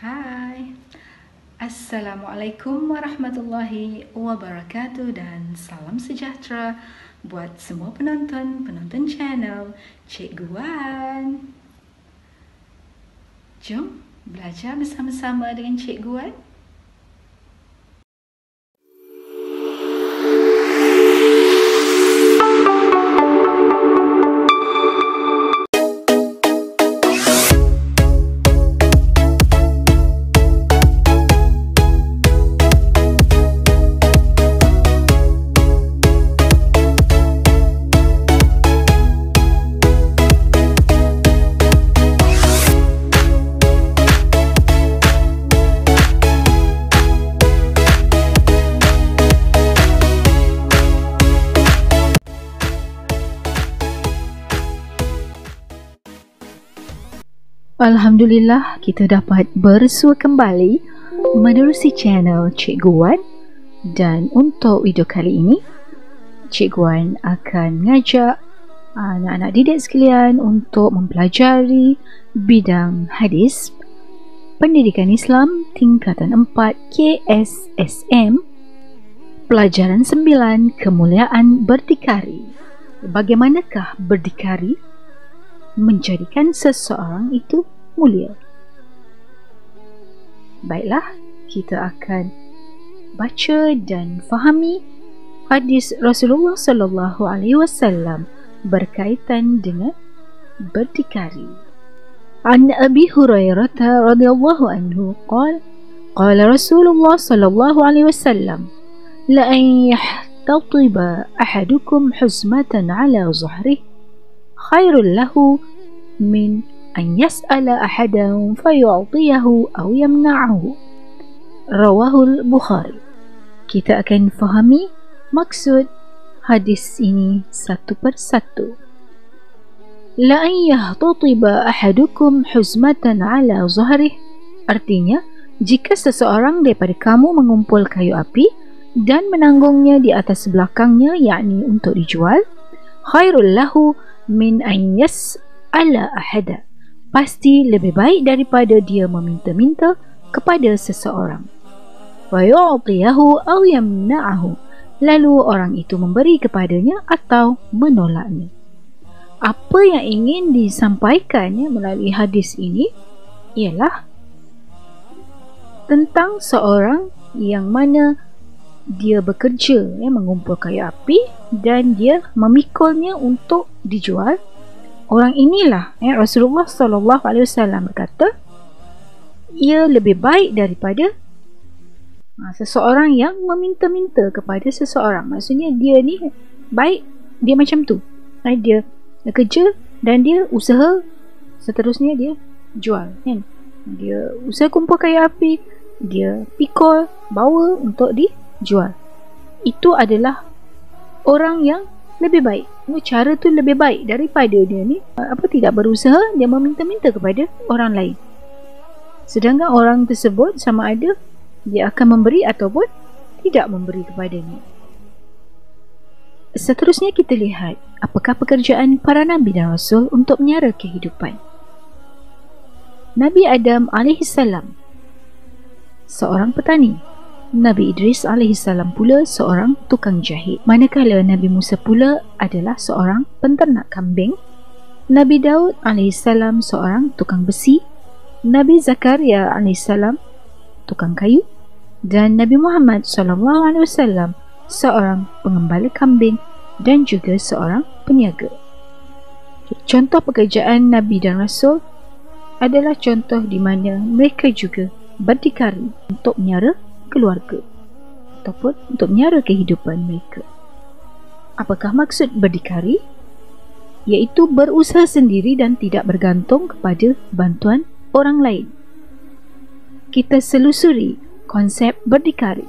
Hai, Assalamualaikum warahmatullahi wabarakatuh dan salam sejahtera buat semua penonton channel Cikgu Wan. Jom belajar bersama-sama dengan Cikgu Wan. Alhamdulillah, kita dapat bersua kembali menerusi channel Cikgu Wan. Dan untuk video kali ini, Cikgu Wan akan mengajak anak-anak didik sekalian untuk mempelajari bidang hadis Pendidikan Islam tingkatan 4 KSSM, pelajaran 9, kemuliaan berdikari. Bagaimanakah berdikari menjadikan seseorang itu mulia? Baiklah, kita akan baca dan fahami hadis Rasulullah sallallahu alaihi wasallam berkaitan dengan berdikari. An Abi Hurairah radhiyallahu anhu qala Rasulullah sallallahu alaihi wasallam la an yahtatiba ahadukum huzmatan ala zahrihi khairul lahu min an yas'ala ahadan fayu'tiyahu aw yamna'ahu. Rawahul Bukhari. Kita akan fahami maksud hadis ini satu persatu. La an yahtatiba ahadukum huzmatan ala zahrih, artinya jika seseorang daripada kamu mengumpul kayu api dan menanggungnya di atas belakangnya, yakni untuk dijual, khairul lahu min an yas'ala ahada, pasti lebih baik daripada dia meminta-minta kepada seseorang. Wa yu'tiyahu aw yamna'ahu, lalu orang itu memberi kepadanya atau menolaknya. Apa yang ingin disampaikan melalui hadis ini ialah tentang seorang yang mana dia bekerja mengumpul kayu api dan dia memikulnya untuk dijual. Orang inilah Rasulullah sallallahu alaihi wasallam berkata ia lebih baik daripada seseorang yang meminta-minta kepada seseorang. Maksudnya dia ni baik, dia macam tu. Dia kerja dan dia usaha, seterusnya dia jual kan. Dia usaha kumpul kayu api, dia pikul, bawa untuk dijual. Itu adalah orang yang lebih baik. Cara tu lebih baik daripada dia ni tidak berusaha, dia meminta-minta kepada orang lain. Sedangkan orang tersebut sama ada dia akan memberi ataupun tidak memberi kepadanya. Seterusnya kita lihat apakah pekerjaan para nabi dan rasul untuk menyara kehidupan. Nabi Adam alaihissalam seorang petani. Nabi Idris alaihissalam pula seorang tukang jahit. Manakala Nabi Musa pula adalah seorang penternak kambing. Nabi Daud alaihissalam seorang tukang besi. Nabi Zakaria alaihissalam tukang kayu. Dan Nabi Muhammad sallallahu alaihi wasallam seorang pengembala kambing dan juga seorang peniaga. Contoh pekerjaan Nabi dan Rasul adalah contoh di mana mereka juga berdikari untuk menyara keluarga ataupun untuk menyara kehidupan mereka. Apakah maksud berdikari? Iaitu berusaha sendiri dan tidak bergantung kepada bantuan orang lain. Kita selusuri konsep berdikari.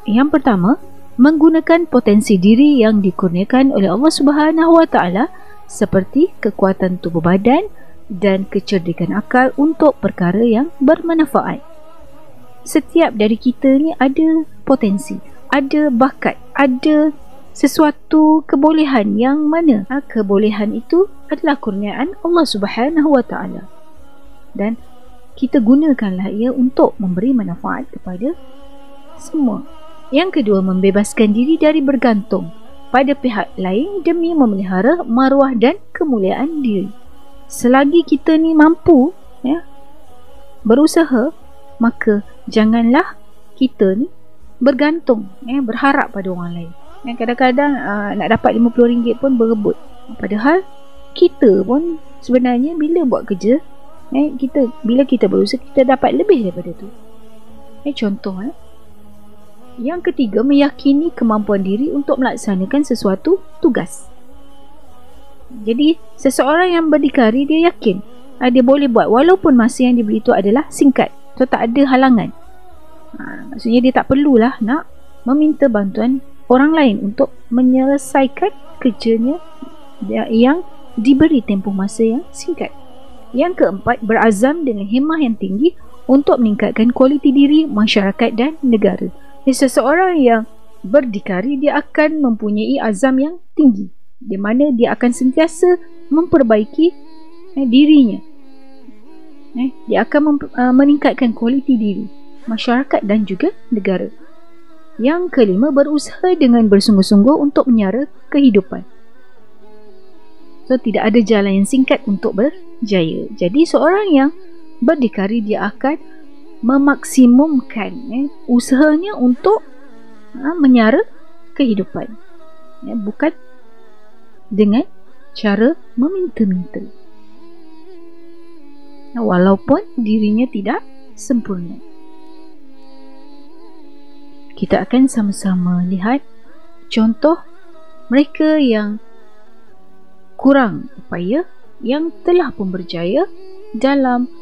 Yang pertama, menggunakan potensi diri yang dikurniakan oleh Allah Subhanahu Wa Taala seperti kekuatan tubuh badan dan kecerdikan akal untuk perkara yang bermanfaat. Setiap dari kita ni ada potensi, ada bakat, ada sesuatu kebolehan yang mana kebolehan itu adalah kurniaan Allah Subhanahu Wa Taala. Dan kita gunakanlah ia untuk memberi manfaat kepada semua. Yang kedua, membebaskan diri dari bergantung pada pihak lain demi memelihara maruah dan kemuliaan diri. Selagi kita ni mampu berusaha, maka janganlah kita ni bergantung, berharap pada orang lain. Kadang-kadang nak dapat RM50 pun berebut. Padahal kita pun sebenarnya bila buat kerja, bila kita berusaha, kita dapat lebih daripada tu. Contoh. Yang ketiga, meyakini kemampuan diri untuk melaksanakan sesuatu tugas. Jadi seseorang yang berdikari, dia yakin dia boleh buat walaupun masa yang diberi itu adalah singkat. So tak ada halangan. Maksudnya dia tak perlulah nak meminta bantuan orang lain untuk menyelesaikan kerjanya yang diberi tempoh masa yang singkat. Yang keempat, berazam dengan himmah yang tinggi untuk meningkatkan kualiti diri, masyarakat dan negara. Seseorang yang berdikari, dia akan mempunyai azam yang tinggi, di mana dia akan sentiasa memperbaiki dirinya. Dia akan meningkatkan kualiti diri, masyarakat dan juga negara. Yang kelima, berusaha dengan bersungguh-sungguh untuk menyara kehidupan. So tidak ada jalan yang singkat untuk berjaya. Jadi seorang yang berdikari, dia akan memaksimumkan usahanya untuk menyara kehidupan, bukan dengan cara meminta-minta, walaupun dirinya tidak sempurna. Kita akan sama-sama lihat contoh mereka yang kurang upaya yang telah pun berjaya dalam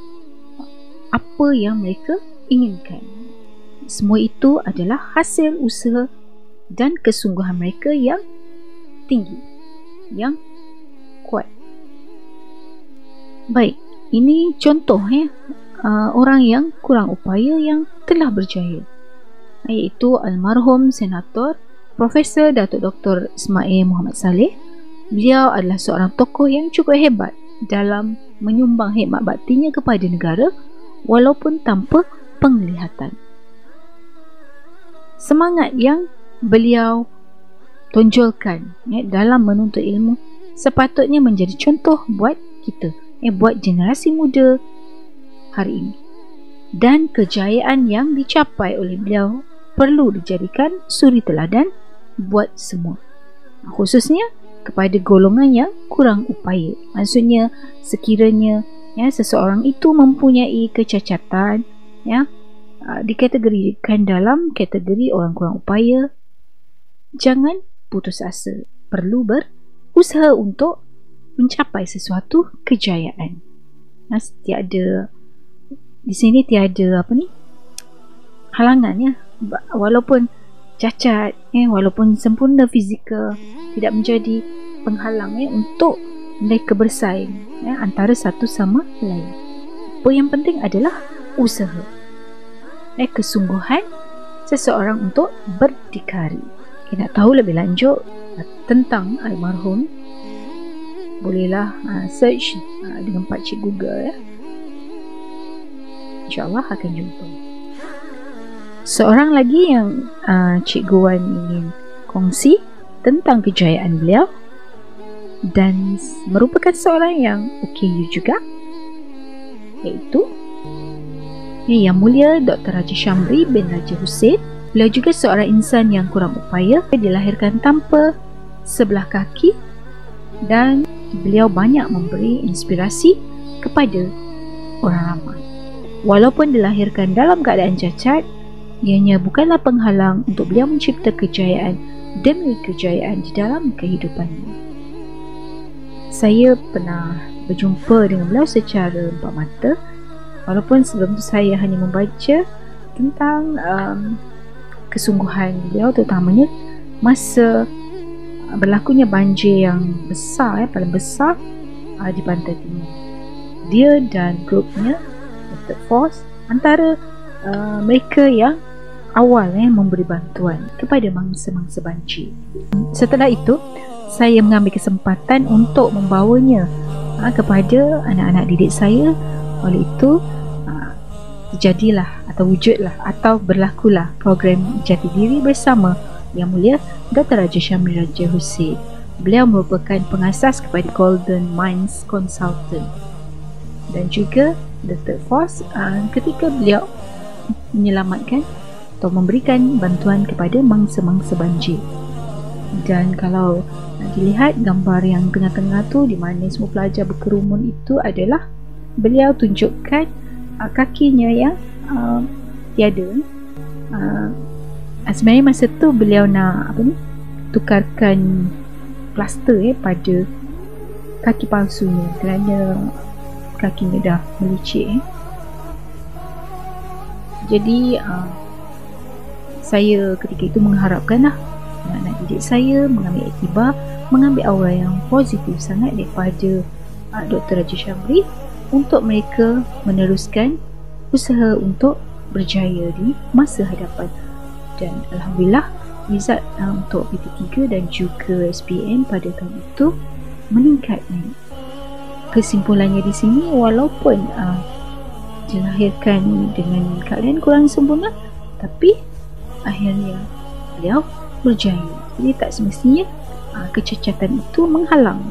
apa yang mereka inginkan. Semua itu adalah hasil usaha dan kesungguhan mereka yang tinggi, yang kuat. Baik, ini contoh orang yang kurang upaya yang telah berjaya, iaitu almarhum Senator Profesor Datuk Dr. Ismail Muhammad Saleh. Beliau adalah seorang tokoh yang cukup hebat dalam menyumbang khidmat baktinya kepada negara walaupun tanpa penglihatan. Semangat yang beliau tonjolkan dalam menuntut ilmu sepatutnya menjadi contoh buat kita, buat generasi muda hari ini. Dan kejayaan yang dicapai oleh beliau perlu dijadikan suri teladan buat semua, khususnya kepada golongan yang kurang upaya. Maksudnya sekiranya seseorang itu mempunyai kecacatan, dikategorikan dalam kategori orang kurang upaya, jangan putus asa. Perlu berusaha untuk mencapai sesuatu kejayaan. Tiada di sini, tiada halangan, walaupun cacat, walaupun sempurna fizikal, tidak menjadi penghalang untuk mereka bersaing antara satu sama lain. Apa yang penting adalah usaha, kesungguhan seseorang untuk berdikari. Nak tahu lebih lanjut tentang almarhum, bolehlah search dengan Pakcik Google. InsyaAllah akan jumpa. Seorang lagi yang Cikgu Wan ingin kongsi tentang kejayaan beliau dan merupakan seorang yang OKU juga, iaitu Yang Mulia Dr. Raja Syamri bin Raja Hussein. Beliau juga seorang insan yang kurang upaya, dilahirkan tanpa sebelah kaki, dan beliau banyak memberi inspirasi kepada orang ramai. Walaupun dilahirkan dalam keadaan cacat, ianya bukanlah penghalang untuk beliau mencipta kejayaan demi kejayaan di dalam kehidupannya. Saya pernah berjumpa dengan beliau secara empat mata, walaupun sebelum itu saya hanya membaca tentang kesungguhan beliau, terutamanya masa berlakunya banjir yang besar, paling besar di Pantai Timur. Dia dan grupnya, Third Force, antara mereka yang awal memberi bantuan kepada mangsa-mangsa banjir. Setelah itu, saya mengambil kesempatan untuk membawanya kepada anak-anak didik saya. Oleh itu, terjadilah atau wujudlah atau berlakulah program Jati Diri Bersama Yang Mulia Dr. Raja Syamri Raja Hussein. Beliau merupakan pengasas kepada Golden Minds Consultant dan juga The Third Force ketika beliau menyelamatkan atau memberikan bantuan kepada mangsa-mangsa banjir. Dan kalau dilihat gambar yang tengah-tengah tu di mana semua pelajar berkerumun, itu adalah beliau tunjukkan kakinya yang tiada. Sebenarnya masa tu beliau nak tukarkan plaster pada kaki palsunya kerana kakinya dah melicik. Jadi saya ketika itu mengharapkan anak didik saya mengambil iktibar, mengambil aura yang positif sangat daripada Dr. Raja Syamri untuk mereka meneruskan usaha untuk berjaya di masa hadapan. Dan Alhamdulillah result untuk PT3 dan juga SPM pada tahun itu meningkat naik. Kesimpulannya di sini, walaupun dilahirkan dengan keadaan kurang sempurna, tapi akhirnya beliau berjaya. Jadi tak semestinya kecacatan itu menghalang.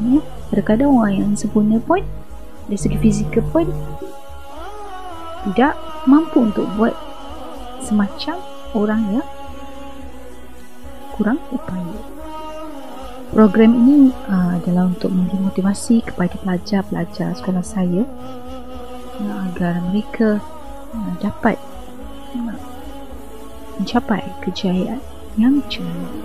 Kadang-kadang orang yang sempurna pun dari segi fizikal pun tidak mampu untuk buat semacam orang yang kurang upaya. Program ini adalah untuk memberi motivasi kepada pelajar-pelajar sekolah saya agar mereka dapat mencapai kejayaan yang cemerlang.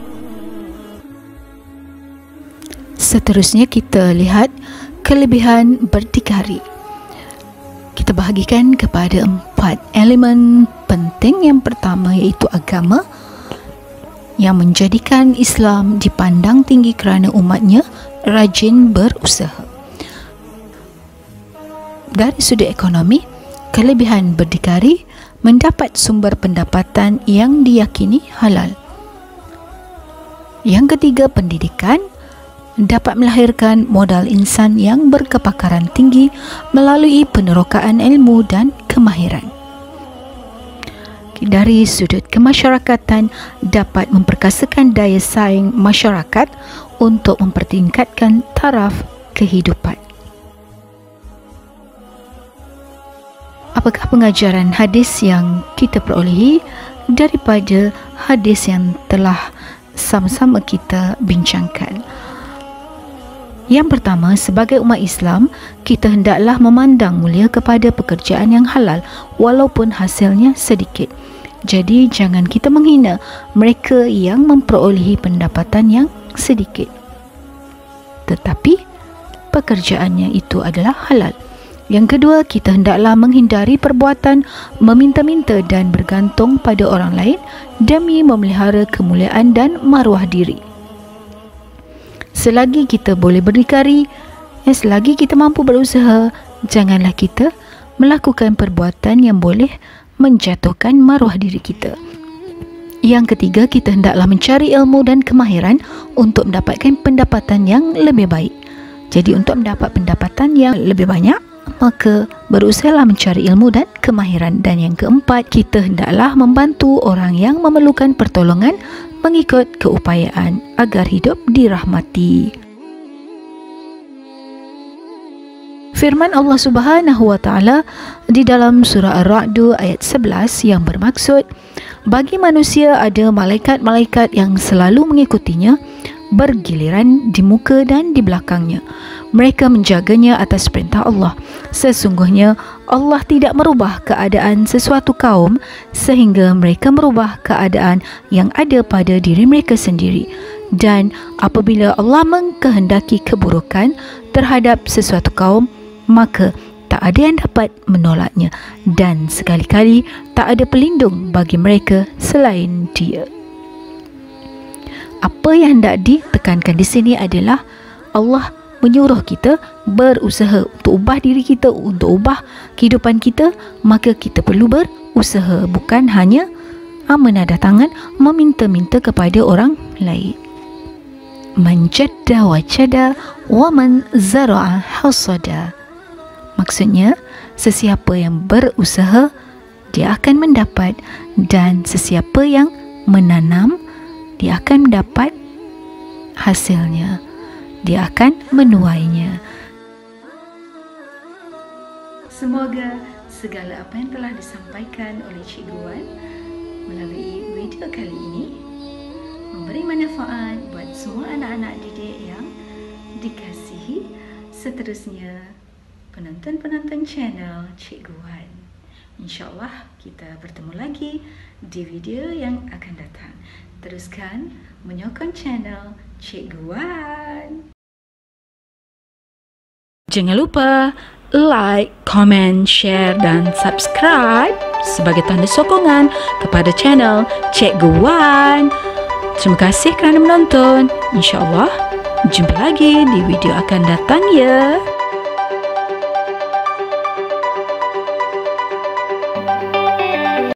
Seterusnya kita lihat kelebihan berdikari. Kita bahagikan kepada 4 elemen penting. Yang pertama iaitu agama, yang menjadikan Islam dipandang tinggi kerana umatnya rajin berusaha. Dari sudut ekonomi, kelebihan berdikari mendapat sumber pendapatan yang diyakini halal. Yang ketiga, pendidikan dapat melahirkan modal insan yang berkepakaran tinggi melalui penerokaan ilmu dan kemahiran. Dari sudut kemasyarakatan, dapat memperkasakan daya saing masyarakat untuk mempertingkatkan taraf kehidupan. Apakah pengajaran hadis yang kita perolehi daripada hadis yang telah sama-sama kita bincangkan? Yang pertama, sebagai umat Islam, kita hendaklah memandang mulia kepada pekerjaan yang halal walaupun hasilnya sedikit. Jadi jangan kita menghina mereka yang memperolehi pendapatan yang sedikit, tetapi pekerjaannya itu adalah halal. Yang kedua, kita hendaklah menghindari perbuatan meminta-minta dan bergantung pada orang lain demi memelihara kemuliaan dan maruah diri. Selagi kita boleh berdikari, selagi kita mampu berusaha, janganlah kita melakukan perbuatan yang boleh menjatuhkan maruah diri kita. Yang ketiga, kita hendaklah mencari ilmu dan kemahiran untuk mendapatkan pendapatan yang lebih baik. Jadi untuk mendapat pendapatan yang lebih banyak, maka berusahalah mencari ilmu dan kemahiran. Dan yang keempat, kita hendaklah membantu orang yang memerlukan pertolongan mengikut keupayaan agar hidup dirahmati. Firman Allah Subhanahu wa taala di dalam surah Ar-Ra'd ayat 11 yang bermaksud, bagi manusia ada malaikat-malaikat yang selalu mengikutinya bergiliran di muka dan di belakangnya. Mereka menjaganya atas perintah Allah. Sesungguhnya Allah tidak merubah keadaan sesuatu kaum sehingga mereka merubah keadaan yang ada pada diri mereka sendiri. Dan apabila Allah mengkehendaki keburukan terhadap sesuatu kaum, maka tak ada yang dapat menolaknya, dan sekali-kali tak ada pelindung bagi mereka selain Dia. Apa yang hendak ditekankan di sini adalah Allah menyuruh kita berusaha untuk ubah diri kita, untuk ubah kehidupan kita. Maka kita perlu berusaha, bukan hanya menadah tangan meminta-minta kepada orang lain. Man jadda wajada wa man zara'a hasada. Maksudnya, sesiapa yang berusaha, dia akan mendapat, dan sesiapa yang menanam, dia akan mendapat hasilnya. Dia akan menuainya. Semoga segala apa yang telah disampaikan oleh Cikgu Wan melalui video kali ini memberi manfaat buat semua anak-anak didik yang dikasihi, seterusnya penonton-penonton channel Cikgu Wan. InsyaAllah kita bertemu lagi di video yang akan datang. Teruskan menyokong channel Cikgu Wan. Jangan lupa like, comment, share dan subscribe sebagai tanda sokongan kepada channel Cikgu Wan. Terima kasih kerana menonton. InsyaAllah jumpa lagi di video akan datang ya.